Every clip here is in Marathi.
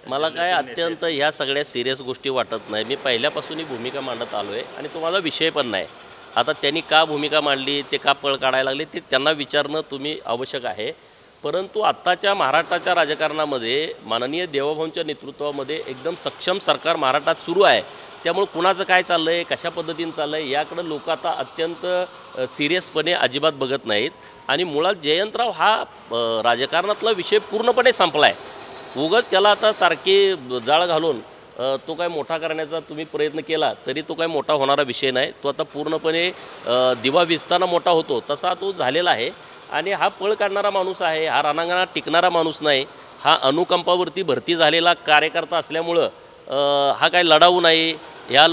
मला काय अत्यंत ह्या सगळ्या सिरियस गोष्टी वाटत नाही. मी पहिल्यापासून ही भूमिका मांडत आलो आहे आणि तो माझा विषय पण नाही. आता त्यांनी का भूमिका मांडली, ते का पळ काढायला लागले, ते त्यांना विचारणं तुम्ही आवश्यक आहे. परंतु आत्ताच्या महाराष्ट्राच्या राजकारणामध्ये माननीय देवाभाऊंच्या नेतृत्वामध्ये एकदम सक्षम सरकार महाराष्ट्रात सुरू आहे. त्यामुळे कुणाचं काय चाललं आहे, कशा पद्धतीनं चाललं आहे, याकडं लोक आता अत्यंत सिरियसपणे अजिबात बघत नाहीत. आणि मुळात जयंतराव हा राजकारणातला विषय पूर्णपणे संपला आहे. उगाच त्याला आता सारखे जाळ घालून तो काय मोठा करण्याचा तुम्ही प्रयत्न केला तरी तो काय मोठा होणारा विषय नाही. तो आता पूर्णपणे दिवा विजताना मोठा होतो तसा तो झालेला आहे. आणि हा पळ काढणारा माणूस आहे, हा रणांगणात टिकणारा माणूस नाही. हा अनुकंपावरती भरती झालेला कार्यकर्ता असल्यामुळं हा काय लढाऊ नाही. ह्या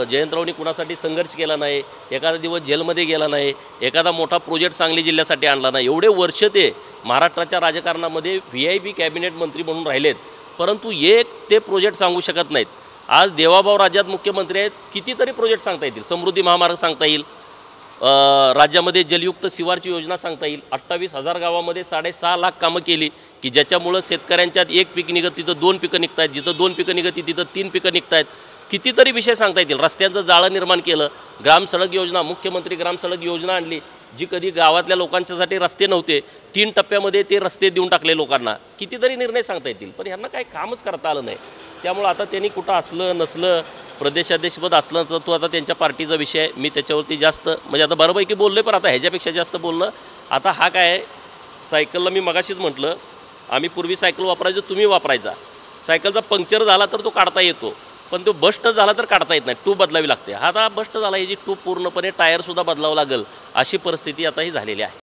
जयंतरावनी कुणासाठी संघर्ष केला नाही, एखादा दिवस जेलमध्ये गेला नाही, एखादा मोठा प्रोजेक्ट सांगली जिल्ह्यासाठी आणला नाही. एवढे वर्ष ते महाराष्ट्राच्या राजकारणामध्ये VIP कॅबिनेट मंत्री म्हणून राहिलेत, परंतु एक ते प्रोजेक्ट सांगू शकत नाहीत. आज देवाभाऊ राज्यात मुख्यमंत्री आहेत, कितीतरी प्रोजेक्ट सांगता येतील. समृद्धी महामार्ग सांगता येईल, राज्यामध्ये जलयुक्त शिवारची योजना सांगता येईल. 28,000 गावामध्ये 6.5 लाख कामं केली की ज्याच्यामुळं शेतकऱ्यांच्यात एक पीक निघत तिथं 2 पिकं निघत आहेत, जिथं 2 पिकं निघत तिथं 3 पिकं निघत आहेत. कितीतरी विषय सांगता येतील. रस्त्यांचं जाळं निर्माण केलं, ग्रामसडक योजना, मुख्यमंत्री ग्रामसडक योजना आणली जी कधी गावातल्या लोकांच्यासाठी रस्ते नव्हते, 3 टप्प्यामध्ये ते रस्ते देऊन टाकले लोकांना. कितीतरी निर्णय सांगता येतील, पण ह्यांना काही कामच करता आलं नाही. त्यामुळं आता त्यांनी कुठं असलं नसलं, प्रदेशाध्यक्षपद असलं तर तो आता त्यांच्या पार्टीचा विषय आहे. मी त्याच्यावरती जास्त म्हणजे आता बरोपैकी बोललो आहे, पण आता ह्याच्यापेक्षा जास्त बोलणं आता हा काय आहे. सायकलला मी मगाशीच म्हटलं, आम्ही पूर्वी सायकल वापरायचो, तुम्ही वापरायचा. सायकलचा पंक्चर झाला तर तो काढता येतो, पण तो बस्ट झाला तर काढता येत नाही, ट्यूब बदलावी लागते. हा आता बस्ट झाला, ह्याची ट्यूब पूर्णपणे टायरसुद्धा बदलावं लागेल, अशी परिस्थिती आता ही झालेली आहे.